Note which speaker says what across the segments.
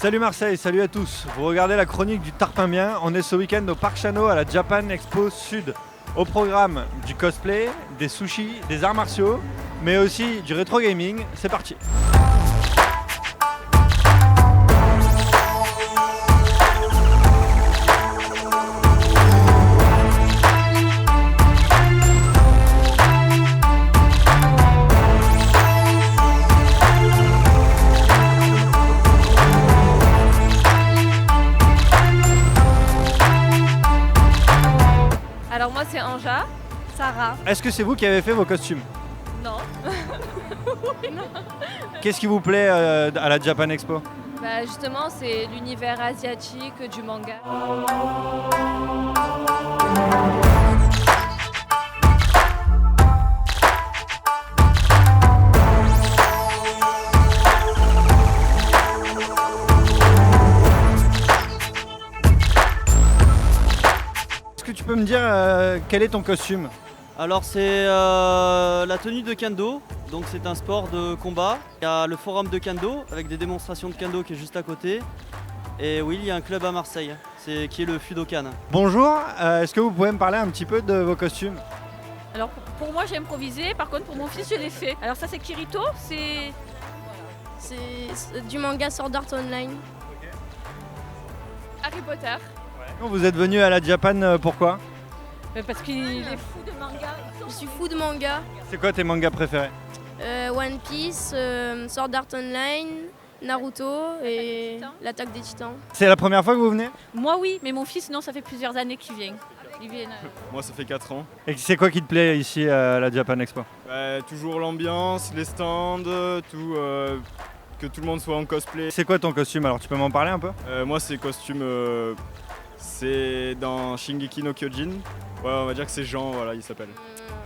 Speaker 1: Salut Marseille, salut à tous. Vous regardez la chronique du Tarpimbien. On est ce week-end au Parc Chano à la Japan Expo Sud. Au programme du cosplay, des sushis, des arts martiaux, mais aussi du rétro gaming. C'est parti.
Speaker 2: Alors moi c'est Anja, Sarah.
Speaker 1: Est-ce que c'est vous qui avez fait vos costumes?
Speaker 2: Non.
Speaker 1: Qu'est-ce qui vous plaît à la Japan Expo?
Speaker 2: Bah justement c'est l'univers asiatique du manga.
Speaker 1: Est-ce que tu peux me dire quel est ton costume?
Speaker 3: Alors c'est la tenue de kendo, donc c'est un sport de combat. Il y a le forum de kendo avec des démonstrations de kendo qui est juste à côté. Et oui, il y a un club à Marseille qui est le Fudokan.
Speaker 1: Bonjour, est-ce que vous pouvez me parler un petit peu de vos costumes?
Speaker 4: Alors pour moi j'ai improvisé, par contre pour mon fils je l'ai fait. Alors ça c'est Kirito, c'est
Speaker 5: du manga Sword Art Online.
Speaker 4: Harry Potter.
Speaker 1: Vous êtes venu à la Japan pourquoi?
Speaker 4: Parce qu'il est fou de manga.
Speaker 5: Je suis fou de manga.
Speaker 1: C'est quoi tes mangas préférés?
Speaker 5: One Piece, Sword Art Online, Naruto et l'Attaque des Titans.
Speaker 1: C'est la première fois que vous venez?
Speaker 4: Moi oui, mais mon fils non, ça fait plusieurs années qu'il vient. Il vient
Speaker 6: Moi ça fait 4 ans.
Speaker 1: Et c'est quoi qui te plaît ici à la Japan Expo?
Speaker 6: Toujours l'ambiance, les stands, tout, que tout le monde soit en cosplay.
Speaker 1: C'est quoi ton costume alors? Tu peux m'en parler un peu?
Speaker 6: Moi c'est costume, c'est dans Shingeki no Kyojin. Ouais, on va dire que c'est Jean, voilà, il s'appelle.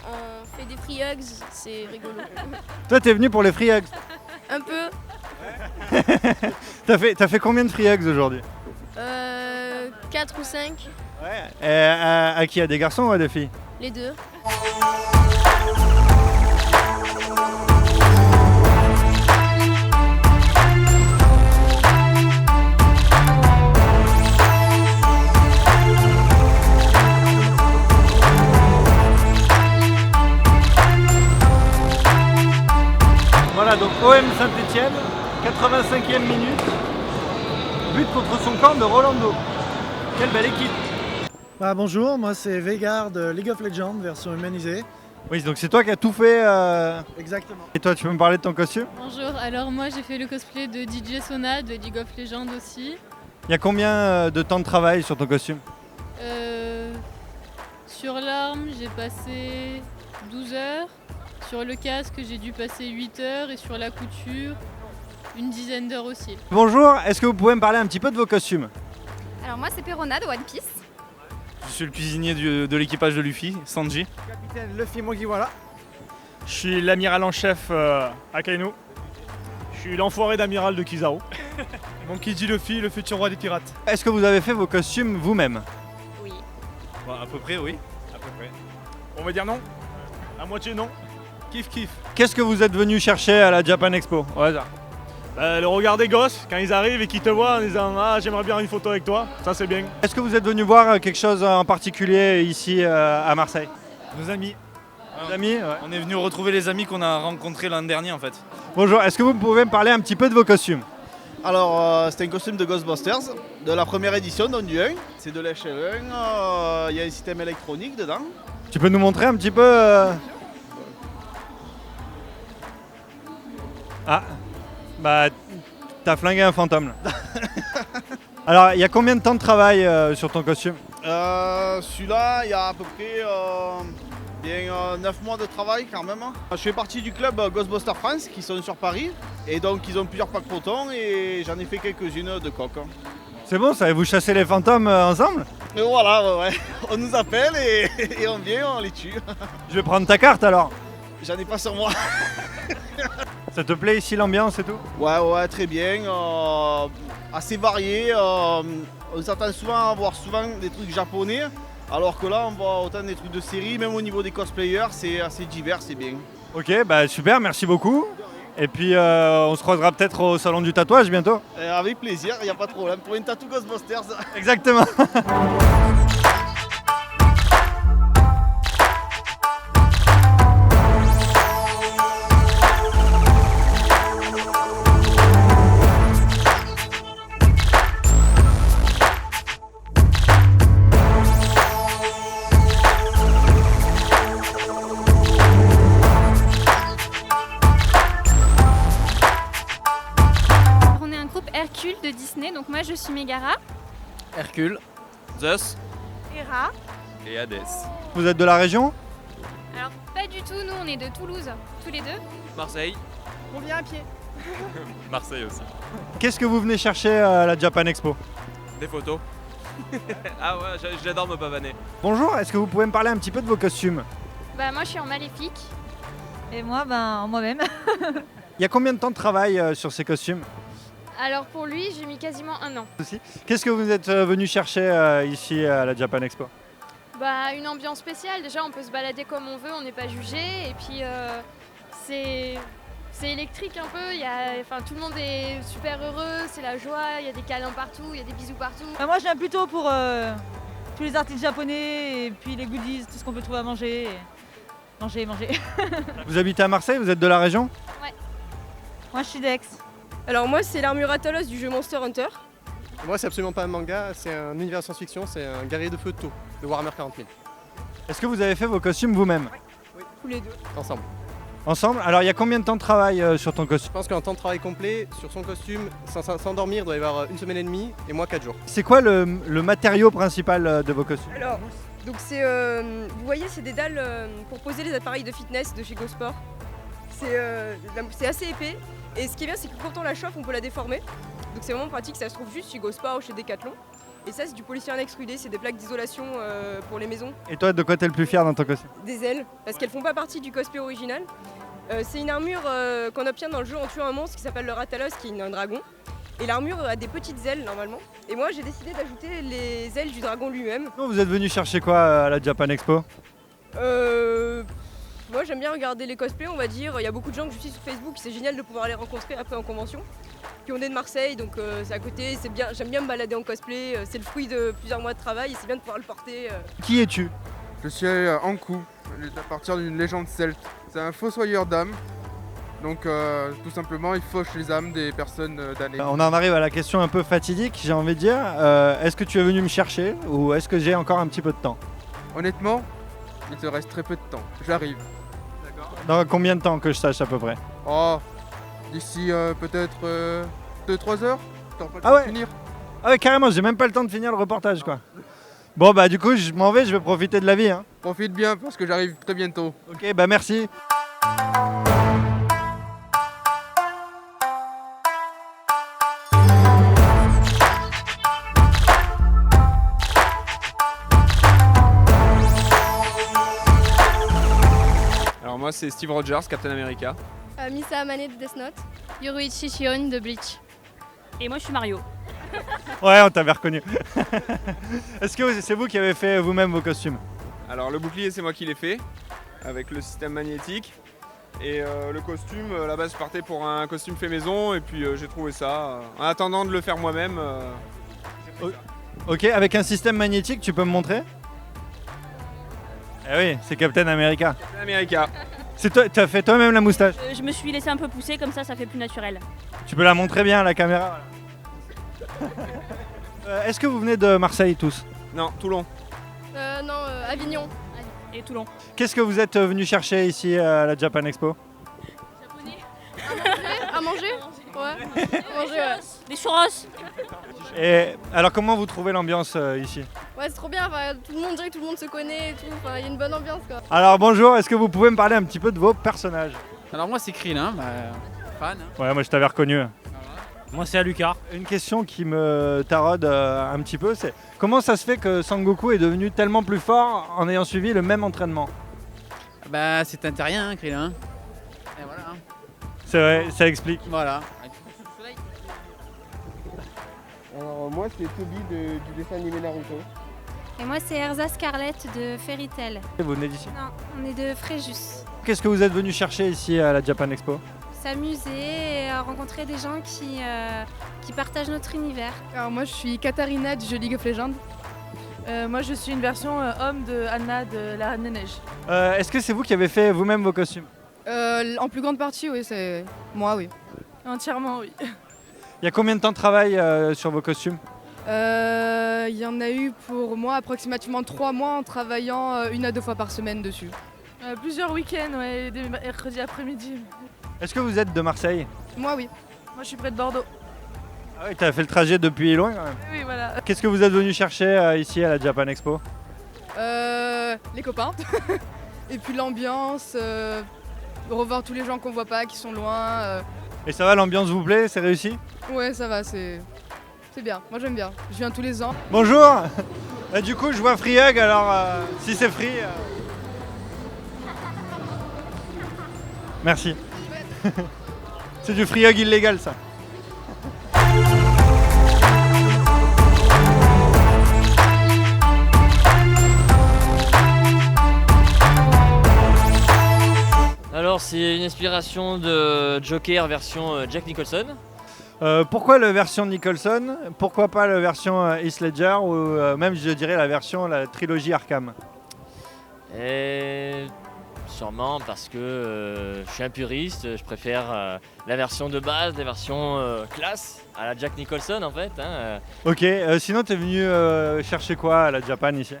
Speaker 5: On fait des free hugs, c'est rigolo.
Speaker 1: Toi t'es venu pour les free hugs?
Speaker 5: Un peu.
Speaker 1: T'as fait combien de free hugs aujourd'hui?
Speaker 5: 4 ou 5,
Speaker 1: Ouais. Et à qui? À des garçons ou à des filles?
Speaker 5: les deux.
Speaker 1: Voilà, donc OM Saint-Etienne, 85e minute, but contre son camp de Rolando. Quelle belle équipe!
Speaker 7: Bonjour, moi c'est Veigar de League of Legends, version humanisée.
Speaker 1: Oui, donc c'est toi qui as tout fait.
Speaker 7: Exactement.
Speaker 1: Et toi, tu peux me parler de ton costume?
Speaker 8: Bonjour, alors moi j'ai fait le cosplay de DJ Sona de League of Legends aussi.
Speaker 1: Il y a combien de temps de travail sur ton costume?
Speaker 8: Sur l'arme j'ai passé 12 heures, sur le casque j'ai dû passer 8 heures et sur la couture une dizaine d'heures aussi.
Speaker 1: Bonjour, est-ce que vous pouvez me parler un petit peu de vos costumes?
Speaker 9: Alors moi c'est Perona de One Piece.
Speaker 10: Je suis le cuisinier de l'équipage de Luffy, Sanji.
Speaker 7: Capitaine Luffy Mugiwara.
Speaker 11: Je suis l'amiral en chef Akainu. Je suis l'enfoiré d'amiral de Kizaru.
Speaker 10: Monkey Luffy, le futur roi des pirates.
Speaker 1: Est-ce que vous avez fait vos costumes vous-même?
Speaker 4: Oui.
Speaker 10: À peu près, oui. À peu près.
Speaker 11: On va dire non. À moitié non.
Speaker 10: Kiff kiff.
Speaker 1: Qu'est-ce que vous êtes venu chercher à la Japan Expo au hasard?
Speaker 11: Le regard des gosses quand ils arrivent et qu'ils te voient en disant ah j'aimerais bien une photo avec toi, ça c'est bien.
Speaker 1: Est-ce que vous êtes venu voir quelque chose en particulier ici à Marseille?
Speaker 10: Nos amis.
Speaker 1: Vos amis? Ouais.
Speaker 10: On est venu retrouver les amis qu'on a rencontrés l'an dernier en fait.
Speaker 1: Bonjour, est-ce que vous pouvez me parler un petit peu de vos costumes?
Speaker 12: Alors c'était un costume de Ghostbusters, de la première édition, donc du 1. C'est de l'échelle 1, il y a un système électronique dedans.
Speaker 1: Tu peux nous montrer un petit peu Ah, bah t'as flingué un fantôme là. Alors, il y a combien de temps de travail sur ton costume?
Speaker 12: Celui-là, il y a à peu près 9 mois de travail quand même. Je fais partie du club Ghostbusters France qui sont sur Paris. Et donc ils ont plusieurs packs potons et j'en ai fait quelques-unes de coques.
Speaker 1: C'est bon, ça, vous chassez les fantômes ensemble?
Speaker 12: Et voilà, ouais. On nous appelle et on vient, on les tue.
Speaker 1: Je vais prendre ta carte alors.
Speaker 12: J'en ai pas sur moi.
Speaker 1: Ça te plaît ici l'ambiance et tout?
Speaker 12: Ouais, très bien. Assez varié. On s'attend souvent à voir des trucs japonais. Alors que là, on voit autant des trucs de série, même au niveau des cosplayers, c'est assez divers, c'est bien.
Speaker 1: Ok, bah super, merci beaucoup. Et puis on se croisera peut-être au salon du tatouage bientôt.
Speaker 12: Avec plaisir, il n'y a pas de problème. Pour une tattoo Ghostbusters.
Speaker 1: Exactement.
Speaker 9: On est un groupe Hercule de Disney, donc moi je suis Megara.
Speaker 10: Hercule, Zeus
Speaker 4: Hera.
Speaker 10: et Hades.
Speaker 1: Vous êtes de la région?
Speaker 9: Alors pas du tout, nous on est de Toulouse, tous les deux.
Speaker 10: Marseille,
Speaker 4: On vient à pied.
Speaker 10: Marseille aussi.
Speaker 1: Qu'est-ce que vous venez chercher à la Japan Expo?
Speaker 10: Des photos. Ah ouais, j'adore me pavaner.
Speaker 1: Bonjour, est-ce que vous pouvez me parler un petit peu de vos costumes?
Speaker 9: Bah moi je suis en Maléfique.
Speaker 4: Et moi, moi-même.
Speaker 1: Il y a combien de temps de travail sur ces costumes?
Speaker 2: Alors pour lui, j'ai mis quasiment 1 an.
Speaker 1: Qu'est-ce que vous êtes venu chercher ici à la Japan Expo?
Speaker 2: Bah une ambiance spéciale, déjà on peut se balader comme on veut, on n'est pas jugé. Et puis c'est électrique un peu, tout le monde est super heureux, c'est la joie, il y a des câlins partout, il y a des bisous partout.
Speaker 4: Moi, je viens plutôt pour tous les artistes japonais et puis les goodies, tout ce qu'on peut trouver à manger. Manger.
Speaker 1: Vous habitez à Marseille, vous êtes de la région?
Speaker 4: Moi, je suis d'Aix.
Speaker 5: Alors moi, c'est l'armure Atalos du jeu Monster Hunter.
Speaker 13: Moi, c'est absolument pas un manga, c'est un univers science-fiction, c'est un guerrier de feu tôt, de Warhammer 40 000.
Speaker 1: Est-ce que vous avez fait vos costumes vous-même?
Speaker 5: Tous les deux.
Speaker 13: Ensemble.
Speaker 1: Ensemble? Alors il y a combien de temps de travail sur ton
Speaker 13: Je
Speaker 1: costume?
Speaker 13: pense qu'un temps de travail complet sur son costume, sans dormir, il doit y avoir 1 semaine et demie, et moi 4 jours.
Speaker 1: C'est quoi le matériau principal de vos costumes?
Speaker 5: Alors, donc c'est, vous voyez, c'est des dalles pour poser les appareils de fitness de chez GoSport. C'est assez épais. Et ce qui est bien, c'est que quand on la chauffe, on peut la déformer. Donc c'est vraiment pratique, ça se trouve juste chez GoSport ou chez Decathlon. Et ça, c'est du polystyrène extrudé, c'est des plaques d'isolation pour les maisons.
Speaker 1: Et toi, de quoi t'es le plus fier dans ton costume?
Speaker 5: Des ailes, parce qu'elles font pas partie du cosplay original. C'est une armure qu'on obtient dans le jeu en tuant un monstre qui s'appelle le Ratalos, qui est un dragon. Et l'armure a des petites ailes normalement. Et moi, j'ai décidé d'ajouter les ailes du dragon lui-même.
Speaker 1: Vous êtes venu chercher quoi à la Japan Expo?
Speaker 5: Moi, j'aime bien regarder les cosplays, on va dire. Il y a beaucoup de gens que je suis sur Facebook, c'est génial de pouvoir les rencontrer après en convention. Puis on est de Marseille, donc c'est à côté, c'est bien. J'aime bien me balader en cosplay, c'est le fruit de plusieurs mois de travail et c'est bien de pouvoir le porter.
Speaker 1: Qui es-tu?
Speaker 14: Je suis Ankou, à partir d'une légende celte. C'est un fossoyeur d'âmes. Donc tout simplement, il fauche les âmes des personnes damnées.
Speaker 1: On en arrive à la question un peu fatidique, j'ai envie de dire. Est-ce que tu es venu me chercher ou est-ce que j'ai encore un petit peu de temps?
Speaker 14: Honnêtement, il te reste très peu de temps. J'arrive.
Speaker 1: Dans combien de temps que je sache à peu près?
Speaker 14: Oh, d'ici peut-être 2-3 heures. T'auras pas le
Speaker 1: Ah
Speaker 14: temps
Speaker 1: ouais.
Speaker 14: de finir.
Speaker 1: Ah ouais, carrément, j'ai même pas le temps de finir le reportage quoi. Bon bah du coup, je m'en vais, je vais profiter de la vie. Hein.
Speaker 14: Profite bien parce que j'arrive très bientôt.
Speaker 1: Ok, bah merci.
Speaker 10: Alors moi c'est Steve Rogers, Captain America.
Speaker 5: Misa Amane de Death Note.
Speaker 2: Yoruichi Shion de Bleach.
Speaker 4: Et moi, je suis Mario.
Speaker 1: Ouais, on t'avait reconnu. Est-ce que c'est vous qui avez fait vous-même vos costumes?
Speaker 10: Alors le bouclier c'est moi qui l'ai fait, avec le système magnétique. Et le costume, à la base je partais pour un costume fait maison et puis j'ai trouvé ça. En attendant de le faire moi-même.
Speaker 1: Ok, avec un système magnétique, tu peux me montrer? Eh oui, c'est Captain America.
Speaker 10: Captain America.
Speaker 1: C'est toi, tu as fait toi-même la moustache?
Speaker 4: Je me suis laissé un peu pousser, comme ça fait plus naturel.
Speaker 1: Tu peux la montrer bien à la caméra. Est-ce que vous venez de Marseille tous?
Speaker 10: Non, Toulon.
Speaker 5: Non, Avignon.
Speaker 4: Et Toulon.
Speaker 1: Qu'est-ce que vous êtes venu chercher ici à la Japan Expo?
Speaker 5: À manger? Ouais. À manger, ouais.
Speaker 4: Des churros.
Speaker 1: Et alors comment vous trouvez l'ambiance ici?
Speaker 5: Ouais, c'est trop bien, tout le monde dirait que tout le monde se connaît et tout, il y a une bonne ambiance quoi.
Speaker 1: Alors bonjour, est-ce que vous pouvez me parler un petit peu de vos personnages?
Speaker 15: Alors moi c'est Krillin, fan.
Speaker 1: Ouais, moi je t'avais reconnu.
Speaker 15: Moi c'est Alucard.
Speaker 1: Une question qui me taraude un petit peu, c'est comment ça se fait que Sangoku est devenu tellement plus fort en ayant suivi le même entraînement?
Speaker 15: Bah c'est un terrien, Krillin. Et voilà.
Speaker 1: C'est vrai, ça explique.
Speaker 15: Voilà.
Speaker 13: Alors moi c'est Toby du dessin animé Naruto.
Speaker 9: Et moi c'est Erza Scarlett de Fairy Tail.
Speaker 1: Vous venez d'ici?
Speaker 9: Non, on est de Fréjus.
Speaker 1: Qu'est-ce que vous êtes venu chercher ici à la Japan Expo?
Speaker 16: s'amuser et rencontrer des gens qui partagent notre univers.
Speaker 17: Alors moi je suis Katharina du jeu League of Legends.
Speaker 4: Moi je suis une version homme de Anna de la Reine des Neiges.
Speaker 1: Est-ce que c'est vous qui avez fait vous-même vos costumes?
Speaker 17: En plus grande partie, oui, c'est moi, oui.
Speaker 4: Entièrement, oui.
Speaker 1: Il y a combien de temps de travail sur vos costumes?
Speaker 17: Il y en a eu pour moi approximativement 3 mois en travaillant 1 à 2 fois par semaine dessus.
Speaker 4: Plusieurs week-ends, ouais, des mercredis après-midi.
Speaker 1: Est-ce que vous êtes de Marseille?
Speaker 17: Moi, oui.
Speaker 4: Moi je suis près de Bordeaux.
Speaker 1: Ah oui, tu as fait le trajet depuis loin quand même.
Speaker 4: Oui, voilà.
Speaker 1: Qu'est-ce que vous êtes venu chercher ici à la Japan Expo?
Speaker 17: Les copains. Et puis l'ambiance, revoir tous les gens qu'on voit pas, qui sont loin.
Speaker 1: Et ça va, l'ambiance vous plaît? C'est réussi?
Speaker 17: Ouais, ça va, c'est bien. Moi j'aime bien. Je viens tous les ans.
Speaker 1: Bonjour. Du coup, je vois Free Hug, alors si c'est free... Merci. C'est du Free Hug illégal, ça.
Speaker 18: Alors c'est une inspiration de Joker version Jack Nicholson.
Speaker 1: Pourquoi la version Nicholson? Pourquoi pas la version Heath Ledger ou même je dirais la trilogie Arkham?
Speaker 18: Et sûrement parce que je suis un puriste, je préfère la version de base, la version classe à la Jack Nicholson en fait.
Speaker 1: Ok, sinon t'es venu chercher quoi à la Japan ici?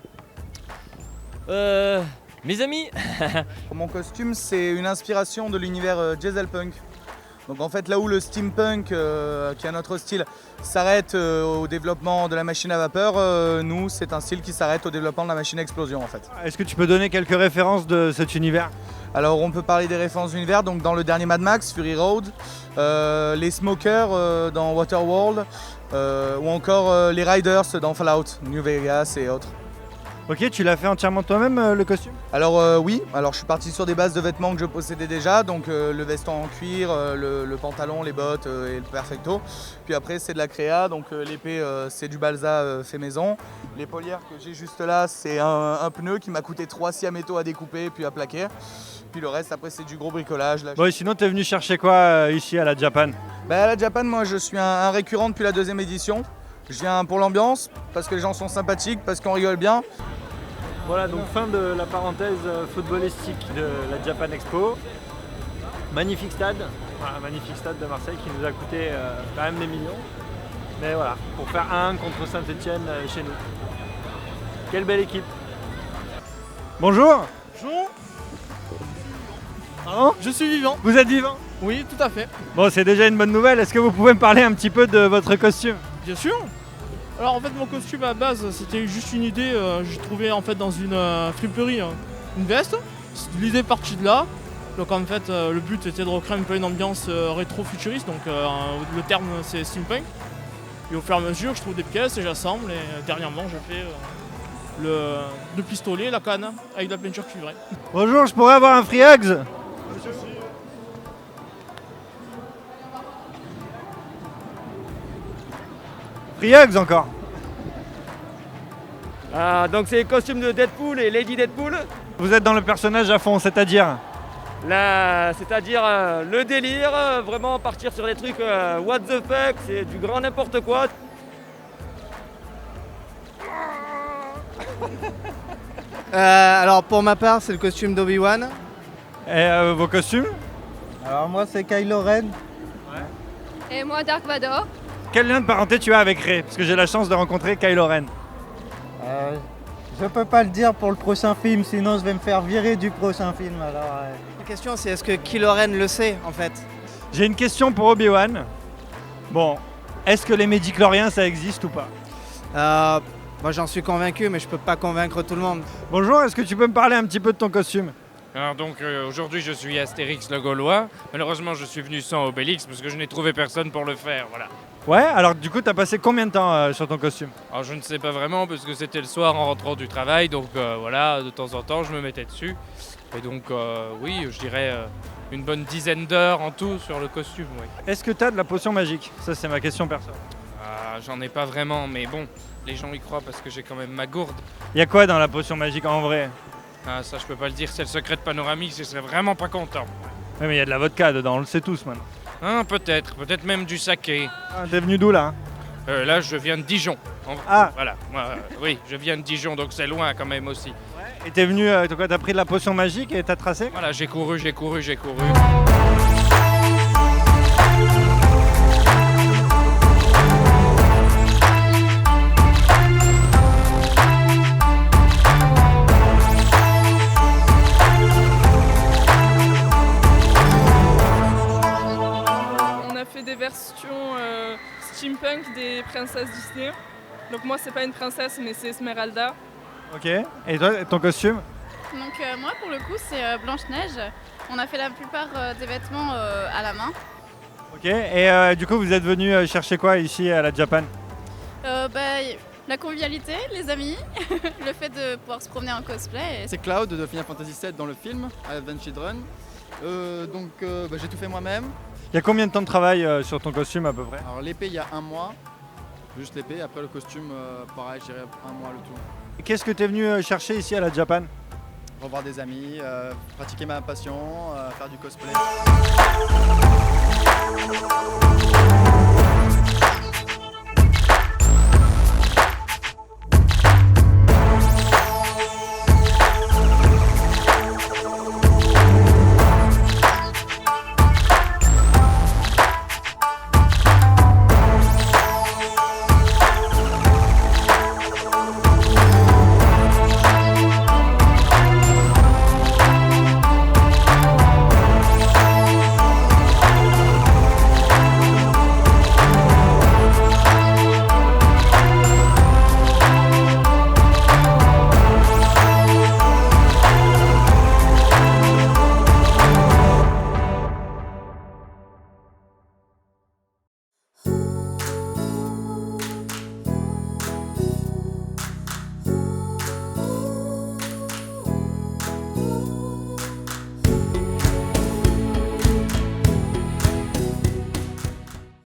Speaker 18: Mes amis.
Speaker 19: Mon costume, c'est une inspiration de l'univers dieselpunk. Donc en fait, là où le steampunk, qui est notre style, s'arrête au développement de la machine à vapeur, nous, c'est un style qui s'arrête au développement de la machine à explosion en fait.
Speaker 1: Est-ce que tu peux donner quelques références de cet univers?
Speaker 19: Alors on peut parler des références d'univers, donc dans le dernier Mad Max, Fury Road, les Smokers dans Waterworld, ou encore les Riders dans Fallout, New Vegas et autres.
Speaker 1: Ok, tu l'as fait entièrement toi-même le costume?
Speaker 19: Alors oui, alors je suis parti sur des bases de vêtements que je possédais déjà, donc le veston en cuir, le pantalon, les bottes et le perfecto. Puis après c'est de la créa, donc l'épée c'est du balsa fait maison. Les polières que j'ai juste là, c'est un pneu qui m'a coûté 3 scies à métaux à découper puis à plaquer. Puis le reste après c'est du gros bricolage. Là,
Speaker 1: bon, et sinon t'es venu chercher quoi ici à la Japan?
Speaker 19: À la Japan, moi je suis un récurrent depuis la 2e édition. Je viens pour l'ambiance, parce que les gens sont sympathiques, parce qu'on rigole bien.
Speaker 1: Voilà, donc fin de la parenthèse footballistique de la Japan Expo. Magnifique stade, voilà, magnifique stade de Marseille qui nous a coûté quand même des millions. Mais voilà, pour faire 1 contre Saint-Etienne chez nous. Quelle belle équipe. Bonjour.
Speaker 20: Bonjour.
Speaker 1: Pardon?
Speaker 20: Je suis vivant.
Speaker 1: Vous êtes vivant?
Speaker 20: Oui, tout à fait.
Speaker 1: Bon, c'est déjà une bonne nouvelle. Est-ce que vous pouvez me parler un petit peu de votre costume?
Speaker 20: Bien sûr. Alors en fait mon costume à base c'était juste une idée, j'ai trouvé en fait dans une friperie une veste, l'idée est partie de là, donc en fait le but était de recréer un peu une ambiance rétro-futuriste, donc le terme c'est steampunk, et au fur et à mesure je trouve des pièces et j'assemble et dernièrement j'ai fait le pistolet, la canne avec de la peinture cuivrée.
Speaker 1: Bonjour, je pourrais avoir un Free Hugs? Free Hugs encore.
Speaker 21: Ah, donc c'est les costumes de Deadpool et Lady Deadpool.
Speaker 1: Vous êtes dans le personnage à fond, c'est-à-dire?
Speaker 21: Là, c'est-à-dire le délire, vraiment partir sur des trucs what the fuck, c'est du grand n'importe quoi.
Speaker 22: Alors pour ma part, c'est le costume d'Obi-Wan.
Speaker 1: Et vos costumes?
Speaker 22: Alors moi, c'est Kylo Ren.
Speaker 2: Et moi, Dark Vador.
Speaker 1: Quel lien de parenté tu as avec Rey? Parce que j'ai la chance de rencontrer Kylo Ren.
Speaker 22: Je peux pas le dire pour le prochain film, sinon je vais me faire virer du prochain film. Alors,
Speaker 23: La question c'est est-ce que Kylo Ren le sait en fait?
Speaker 1: J'ai une question pour Obi-Wan. Bon, est-ce que les médicloriens ça existe ou pas?
Speaker 23: Moi j'en suis convaincu, mais je peux pas convaincre tout le monde.
Speaker 1: Bonjour, est-ce que tu peux me parler un petit peu de ton costume?
Speaker 24: Alors donc aujourd'hui je suis Astérix le Gaulois. Malheureusement je suis venu sans Obélix parce que je n'ai trouvé personne pour le faire, voilà.
Speaker 1: Ouais, alors du coup t'as passé combien de temps sur ton costume?
Speaker 24: Alors je ne sais pas vraiment parce que c'était le soir en rentrant du travail, donc voilà, de temps en temps je me mettais dessus. Et donc oui, je dirais une bonne dizaine d'heures en tout sur le costume, oui.
Speaker 1: Est-ce que t'as de la potion magique? Ça c'est ma question perso.
Speaker 24: J'en ai pas vraiment, mais bon, les gens y croient parce que j'ai quand même ma gourde.
Speaker 1: Y'a quoi dans la potion magique en vrai?
Speaker 24: Ah, ça je peux pas le dire, c'est le secret de Panoramique, je serais vraiment pas content.
Speaker 1: Oui, mais il y a de la vodka dedans, on le sait tous maintenant.
Speaker 24: Hein, peut-être même du saké.
Speaker 1: Ah, t'es venu d'où là?
Speaker 24: Là, je viens de Dijon.
Speaker 1: Ah.
Speaker 24: Voilà, moi, oui, je viens de Dijon, donc c'est loin quand même aussi.
Speaker 1: Et t'es venu, t'as pris de la potion magique et t'as tracé?
Speaker 24: Voilà, j'ai couru.
Speaker 3: On a fait des versions steampunk des princesses Disney. Donc moi c'est pas une princesse mais c'est Esmeralda.
Speaker 1: Ok. Et toi, ton costume?
Speaker 6: Donc moi pour le coup c'est Blanche-Neige. On a fait la plupart des vêtements à la main.
Speaker 1: Ok. Et du coup, vous êtes venu chercher quoi ici à la Japan?
Speaker 6: La convivialité, les amis, le fait de pouvoir se promener en cosplay.
Speaker 7: C'est Cloud de Final Fantasy VII dans le film Advent Run. J'ai tout fait moi-même.
Speaker 1: Il y a combien de temps de travail sur ton costume à peu près?
Speaker 7: Alors l'épée il y a 1 mois, juste l'épée. Après le costume, pareil, je dirais 1 mois le tout.
Speaker 1: Qu'est-ce que tu es venu chercher ici à la Japan?
Speaker 7: Revoir des amis, pratiquer ma passion, faire du cosplay.